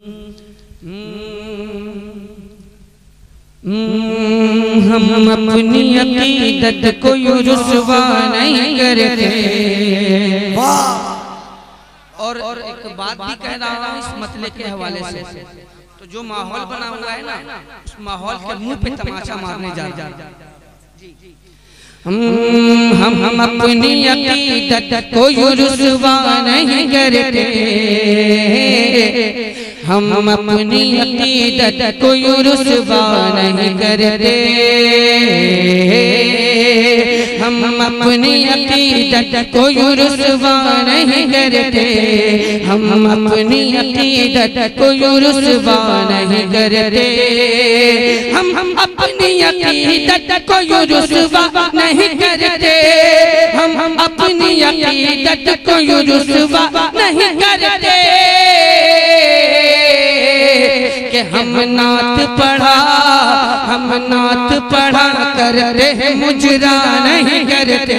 हम अपनी अकीदत को रुसवा नहीं करते। और एक बात भी कह रहा हूँ इस मसले के हवाले से, तो जो माहौल बना हुआ है ना, उस माहौल के मुंह पे तमाचा मारने जा रहे हैं। हम अपनी अकीदत को रुसवा नहीं करते। हम अपनी अकीदत को रुसवा नहीं करते। हम अपनी अकीदत को रुसवा नहीं करते। हम अपनी अकीदत को रुसवा नहीं करते। हम अपनी अकीदत को रुसवा नहीं करते। हम अपनी अकीदत को रुसवा नहीं करते। कि हम नात पढ़ा करते हैं, मुजरा नहीं करते।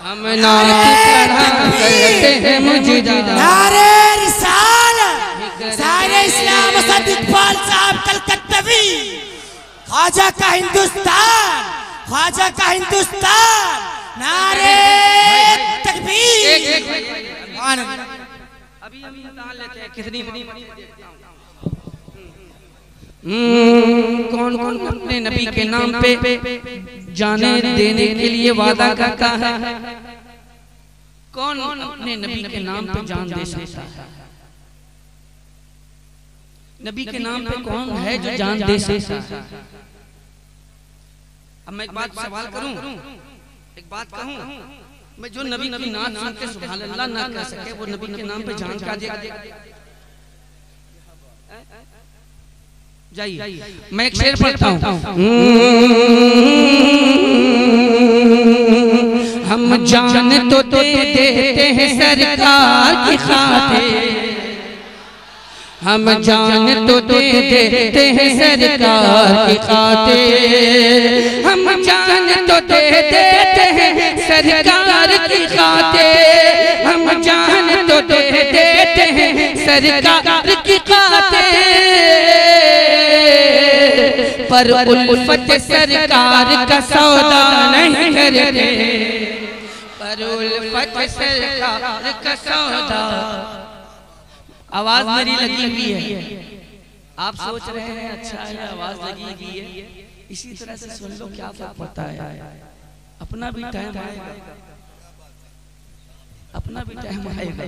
हम नात पढ़ा करते हैं, मुजरा। नारे रिसालत, सारे इस्लाम सद इकबाल साहब कलकत्तवी, ख्वाजा का हिंदुस्तान, ख्वाजा का हिंदुस्तान। नारे तकबीर। अभी लेते हैं कितनी कौन कौन अपने नबी के नाम पे जाने देने के लिए वादा करता है? कौन अपने नबी के नाम पे जान दे सकता है? नबी के नाम पे कौन है जो जान दे सकता है? अब मैं एक बात सवाल करूं, एक बात कहूं, मैं जो नबी की नात सुन के सुभान अल्लाह ना कह सके, वो नबी के नाम पे जान का देगा? जाइए, मैं एक शेर पढ़ता हूँ। हम जान तो दे देते हैं सरकार की खातिर। हम जान तो दे देते हैं सरकार की खातिर। हम जान तो दे देते हैं सरकार की खातिर। हम जान तो दे देते हैं सरकार की खातिर। पर उल्फत सरकार का सौदा नहीं करते। पर उल्फत सरकार का सौदा। आवाज मेरी लगी हुई है, आप सोच रहे हैं अच्छा है आवाज लगी हुई है, इसी तरह से सुन लो, क्या फर्क पड़ता है। अपना भी टाइम आएगा, अपना भी टाइम आएगा।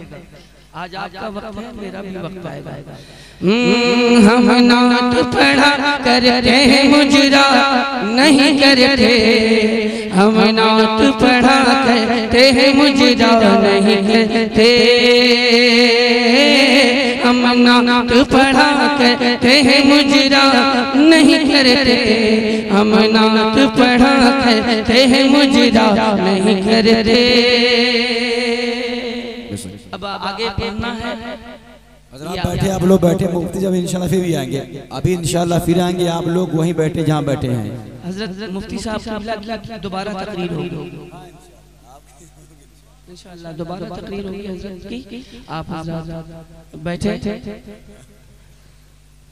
आज आपका वक्त है, मेरा भी वक्त आएगा। हम नात पढ़ा करते हैं, मुजरा नहीं करते। हम नात पढ़ा करते हैं, मुजरा नहीं करते। हम नात पढ़ा करते हैं, मुजरा नहीं करते। हम नात पढ़ा करते हैं, मुजरा नहीं करते। अब आगे पढ़ना है। आप बैठे, आप लोग बैठे, मुफ्ती जब इंशाल्लाह फिर भी आएंगे। अभी इंशाल्लाह फिर आएंगे, आप लोग वहीं बैठे जहाँ बैठे हैं। हजरत मुफ्ती साहब की दोबारा तकरीर होगी इंशाल्लाह, दोबारा तकरीर होगी हजरत की। आप हजरत बैठे,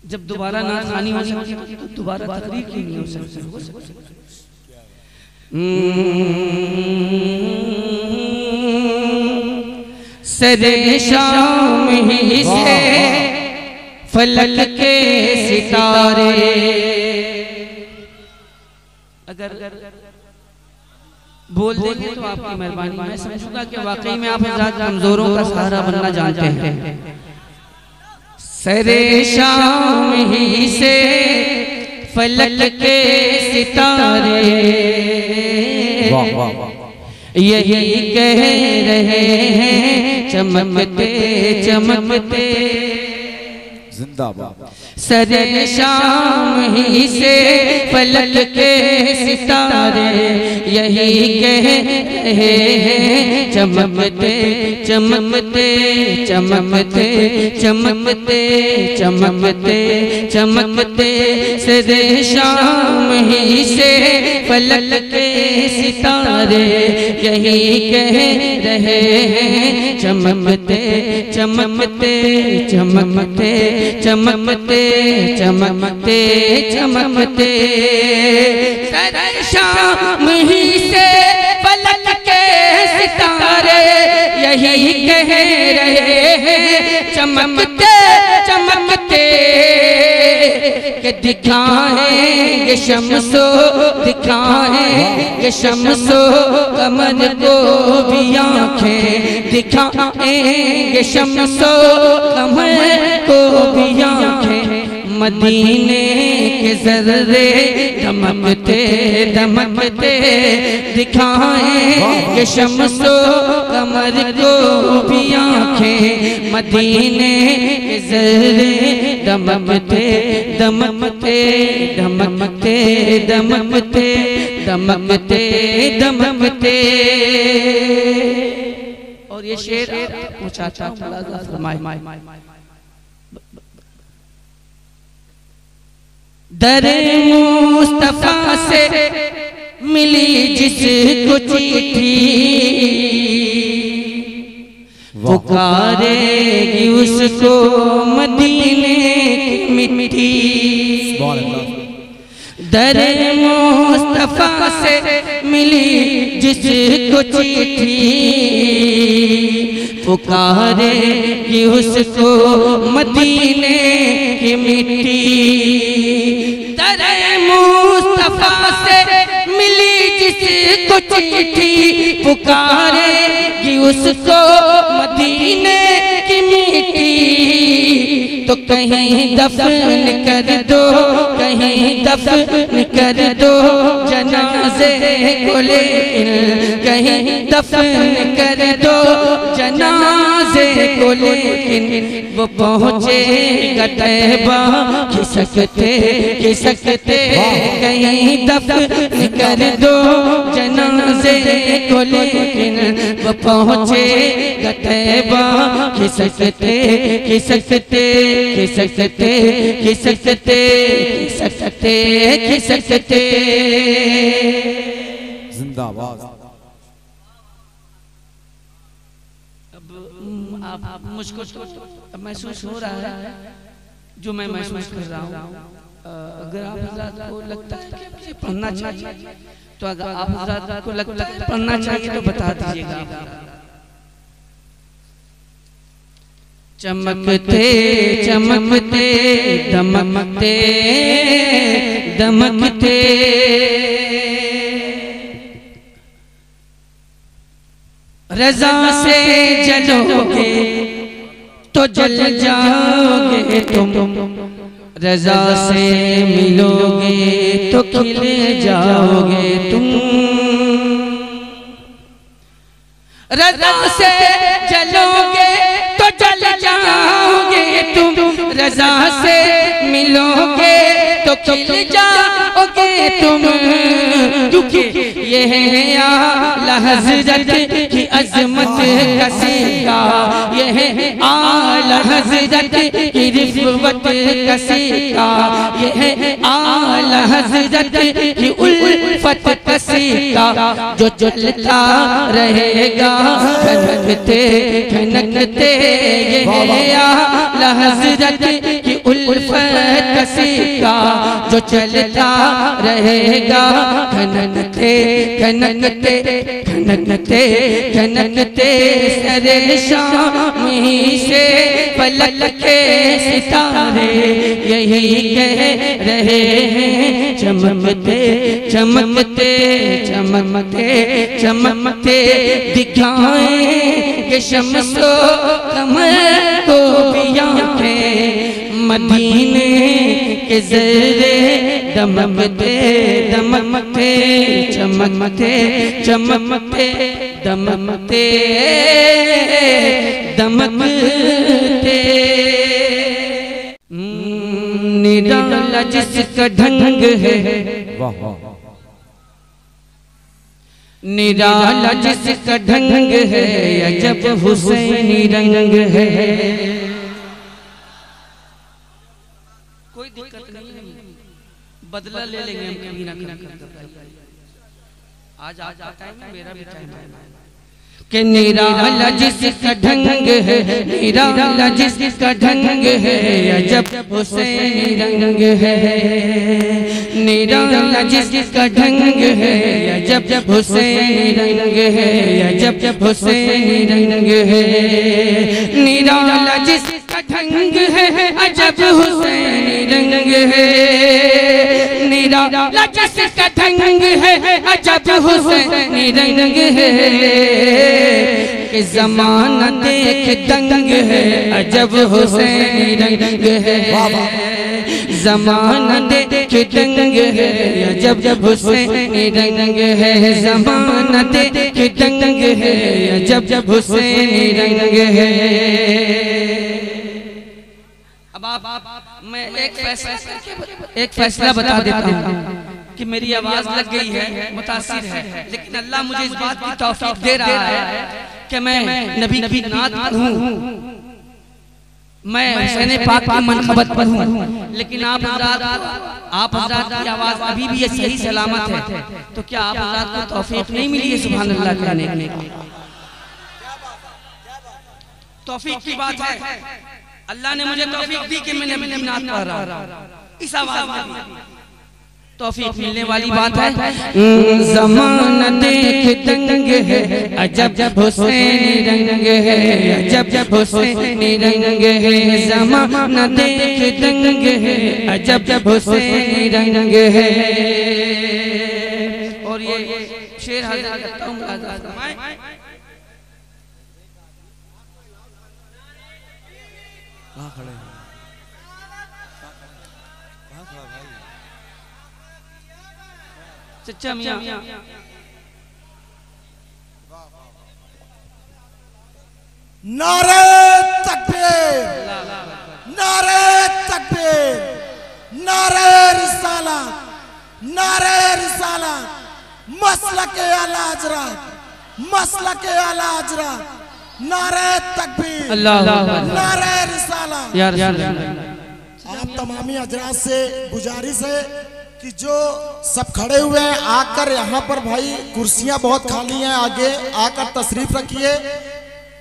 जब दोबारा ना खानी होगी तो दोबारा तकरीर क्यों नहीं हो सकती? सरे शाम ही से फलक के सितारे, अगर बोल देंगे तो आपकी मेहरबानी, मैं समझूंगा कि वाकई में आप कमजोरों का सहारा बनना जानते हैं। सरे शाम ही से फलक के सितारे, यही कह रहे हैं चमकते चमकते जिंदाबाद। सरे शाम ही से फलक के सितारे यही कह रहे हैं चमकते चमकते चमकते चमकते चमकते चमकते सरे शाम ही से फलक के सितारे यही कह रहे हैं चमकते चमकते चमकते चमकते चमकते चमकते सरे शाम ही से फलक के सितारे यही कह रहे हैं चमकते चमकते कि दिखाएंगे शम्सो दिखाएंगे शम्सो कमर को भी आँखें दिखाएंगे शम्सो कमर को भी आँखें मदीने के ज़र्रे दमकते दमकते दिखाएंगे शम्सो कमर को भी आँखें मदीने के ज़र्रे दमकते दमकते दमकते दमकते दमकते दमकते। और ये शेर पूछा दरे मुस्तफा से मिली जिसको चिट्ठी पुकारेगी उसको मदीने की मिट्टी। दरे मुस्तफा से मिली जिसको चिट्ठी पुकारेगी उसको मदीने की मिट्टी। दरे मुस्तफा से मिली जिसको चिट्ठी पुकारेगी उसको मदीने की मिट्टी। तो कहीं दफन कर दो कहीं दफन कर दो जनाजे को लेकिन कहीं दफन कर दो जनाजे को लेकिन वो पहुँचेगा तैबा खिसकते खिसकते। कहीं दफन कर दो जनाजे को लेकिन वो पहुँचेगा तैबा खिसकते खिसकते खिसकते खिसकते खिसकते खिसकते। जिंदाबाद। अब आप मुझको महसूस हो रहा है जो मैं महसूस कर रहा हूँ। अगर आप हज़रात को लगता है कि मुझे पढ़ना चाहिए तो अगर आप हज़रात को लगता है पढ़ना चाहिए तो बता दीजिएगा। चमकते चमकते दमकते दमकते रज़ा से जलोगे तो जल जाओगे तुम रज़ा से मिलोगे तो खिल जाओगे तुम। रज़ा से जलोगे तो जल जाओगे तुम रज़ा से मिलोगे तो खिल जाओगे तुम। क्योंकि ये है आला हज़रत की अज़मत का सिक्का ये है आला हज़रत की रिफ़वत का सिक्का ये है आला हज़रत की उल्फत का सिक्का जो चलता रहेगा खनकते खनकते। ये है आला हज़रत की उल्फत का सिक्का जो चलता रहेगा खनकते खनकते खनकते खनकते। सरे शाम ही से फलक के सितारे यही कह रहे हैं चमकते चमकते चमकते चमकते दिखाएंगे शम्सो कमर को भी आँखें मदीने के ज़र्रे दमकते दमकते चमकते चमकते दमकते दमकते। निराला जिसका ढंग है, निराला जिसका ढंग है, अजब हुसैनी रंग है। कोई दिक्कत नहीं है, बदला ले लेंगे हम कभी ना कभी। आज टाइम है, मेरा भी टाइम है कि निराला जिसका ढंग है, निराला जिसका ढंग है, अजब हुसैनी रंग है। निराला जिसका ढंग है, अजब हुसैनी रंग है, अजब हुसैनी रंग है। निराला जिसका ढंग है, अजब हुसैनी रंग है। निराला जिसका ढंग है, अजब हुसैनी रंग है। कि ज़माना देख दंग है, अजब हुसैनी रंग है। ज़माना देख दंग है, अजब हुसैनी रंग है। ज़माना देख दंग है, अजब हुसैनी रंग है। अब आप मैं एक फैसला बता देता हूँ कि मेरी आवाज लग गई है, मुतासिर है, लेकिन अल्लाह मुझे इस बात की तौफीक दे रहा है कि मैं नबी की नात पढ़ूं, मैं हुसैन पाक की मनक़बत पढ़ूं। लेकिन आप हज़रात की आवाज अभी भी ये सही सलामत है, तो क्या आप हज़रात को तौफीक नहीं मिली है सुभान अल्लाह कहने की? तौफीक की बात है, अल्लाह ने मुझे तौफीक दी कि मैं नबी की नात पढ़ रहा हूं इस आवाज में। तौफीक मिलने वाली बात है। ज़माना देख दंग है, अजब हुसैनी रंग है, अजब हुसैनी रंग है। ज़माना देख दंग है, अजब हुसैनी रंग है। और ये शेर हाज़िर करता हूं, कहाँ खड़े हैं? चचा मियां नारे तकबीर, नारे तकबीर, नारे रिसालत, नारे रिसालत, मसलके आला हज़रत, मसलके आला हज़रत, नारे तकबीर, नारे रिसालत। आप तमामी हज़रात से गुजारिश है कि जो सब खड़े हुए हैं आकर यहाँ पर भाई कुर्सियाँ बहुत खाली हैं, आगे आकर तशरीफ रखिए।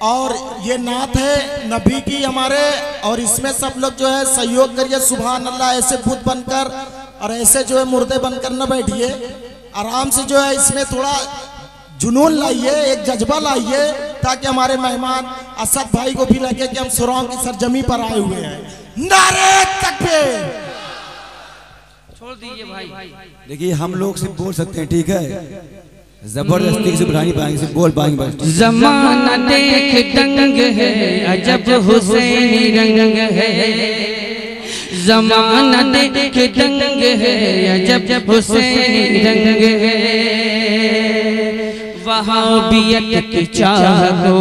और ये नात है नबी की हमारे, और इसमें सब लोग जो है सहयोग करिए सुभान अल्लाह। ऐसे बुत बनकर और ऐसे जो है मुर्दे बनकर न बैठिए, आराम से जो है इसमें थोड़ा जुनून लाइए, एक जज्बा लाइए, ताकि हमारे मेहमान असद भाई को भी लगे कि हम सुराओं की सरजमी पर आए हुए हैं। नारे तकबीर। छोड़ दीजिए भाई। देखिए हम लोग सिर्फ बोल सकते हैं, ठीक है, जबरदस्ती से बुला नहीं पाएंगे, सिर्फ बोल पाएंगे बस। ज़माना देख दंग है, अजब हुसैनी रंग है। ज़माना देख दंग है, अजब हुसैनी रंग है। वहाबियत की चाह को,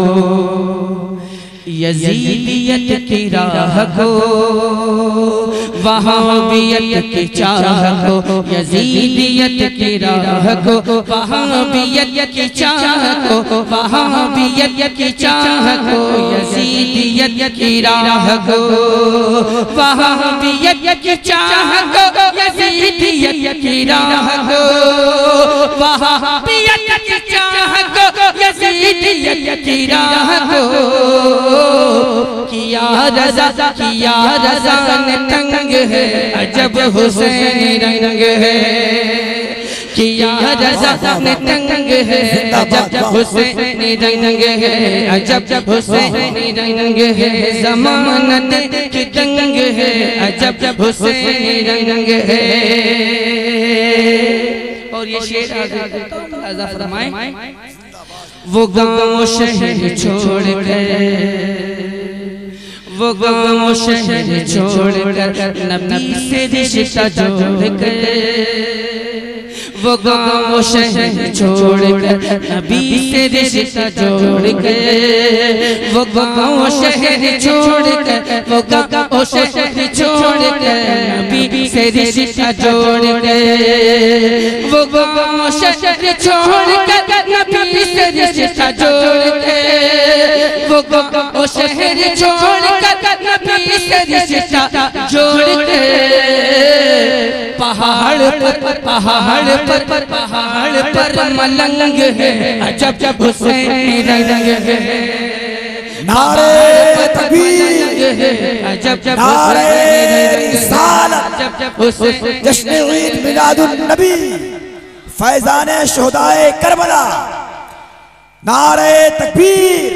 यजीदियत की राह को, वहाबियत की चाह को, यजीदियत की राह को, वहाबियत की चाह को, वहाबियत की चाह को, यजीदियत की राह को, वहाबियत की चाह को, यजीदियत की राह को, वहाबियत की चाह को, यजीदियत की राह को। किया रज़ा ने तंग है, अजब हुसैनी रंग है। किया रज़ा ने तंग है, अजब हुसैनी रंग है, अजब हुसैनी रंग है। ज़माना देख दंग है, अजब हुसैनी रंग है। और ये शेर आज़ा फरमाए। वो गाँव शहर छोड़ कर, वो गाँव शहर छोड़ कर, नबी से रिश्ता जोड़ कर, वो गाँव शहर छोड़ कर, नबी से रिश्ता जोड़ कर, वो गाँव शहर छोड़ कर, वो गाँव शहर छोड़ कर, नबी से से रिश्ता जोड़ के, वो गाँव शहर छोड़ कर नबी से रिश्ता जोड़ के, वो गाँव शहर छोड़ कर नबी से रिश्ता जोड़ के, पहाड़ पर मलंग है अजब जब हुसैन रंग है, नारे तकबीर, नारे रिसालत, जश्न ईद मिलादुन नबी, फैजाने शुहदाए करबला, नारे तकबीर,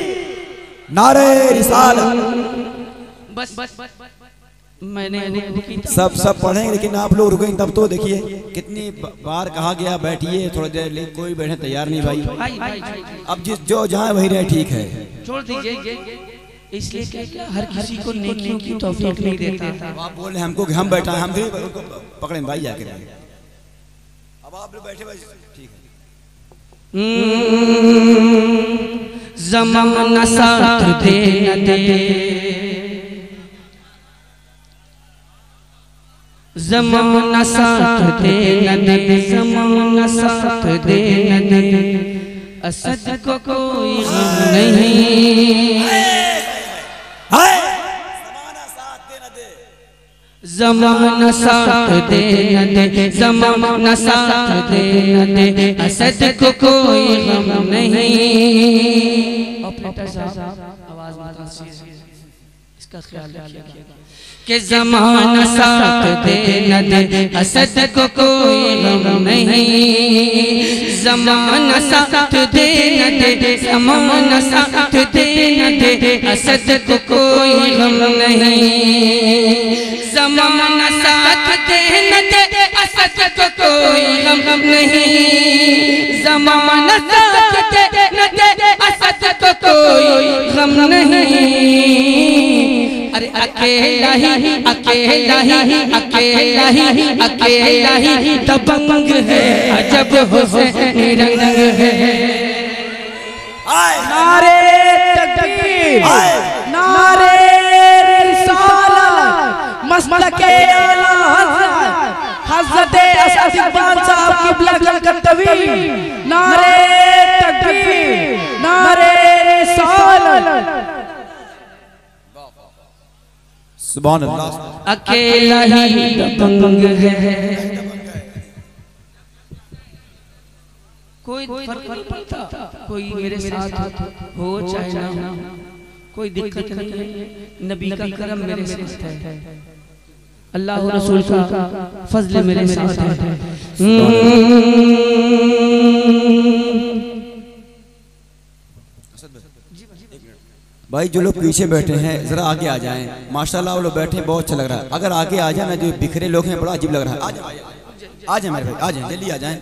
नारे रिसालत। बस मैंने सब पढ़ेंगे, लेकिन आप लोग रुकेंगे तब तो। देखिए कितनी बार कहा गया बैठिए थोड़ी देर, लेकिन कोई बैठने तैयार नहीं भाई। अब जो जहाँ वही रहे ठीक है, छोड़ दीजिए, इसलिए क्या हर किसी को नेकियों की तौफीक नहीं देता। आप बोल रहे हमको कि हम बैठा है, हम पकड़े भाई जाके। अब आप लोग बैठे भाई ठीक है। ज़माना साथ दे न दे, ज़माना साथ दे न दे, ज़माना साथ दे न दे, असद को कोई गम नहीं, ज़माना साथ दे न दे, ज़माना साथ दे न दे, असद को कोई गम नहीं। आवाज इसका ख्याल रखिएगा कि ज़माना साथ दे न दे, असद को कोई गम नहीं, ज़माना साथ दे न दे, ज़माना साथ दे न दे, असद को कोई गम नहीं, ज़माना साथ दे न दे, असद को कोई गम नहीं, ज़माना साथ दे न दे, असद को कोई गम नहीं। अरे अकेला ही अकेला ही अकेला ही अकेला ही दबंग है अजब हुसैन रंग है। नारे तकबीर, नारे रिसालत, मसलके आला हज़रत असद इक़बाल साहब क़िबला कलकत्तवी, नारे तकबीर, नारे रिसालत। सुभान अल्लाह। अकेला ही दबंग है, कोई फर्क नहीं पड़ता, कोई मेरे साथ हो चाहे ना हो, कोई दिक्कत नहीं है, नबी का करम मेरे साथ है, अल्लाह रसूल का फजल मेरे साथ है। भाई जो लोग पीछे बैठे हैं जरा आगे आ जाएं, माशाल्लाह वो लोग बैठे बहुत अच्छा लग रहा है। अगर आगे आ जाए ना, जो बिखरे लोग हैं बड़ा अजीब लग रहा है। आ जाए मेरे भाई, आ जाए जल्दी आ जाएं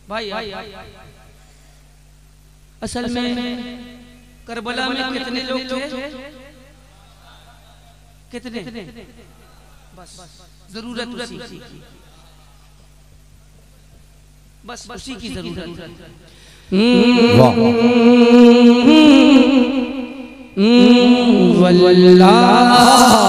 भाई। असल में करबला में कितने लोग थे? कितने? बस जरूरत उसी की, बस उसी की जरूरत। वल्लाह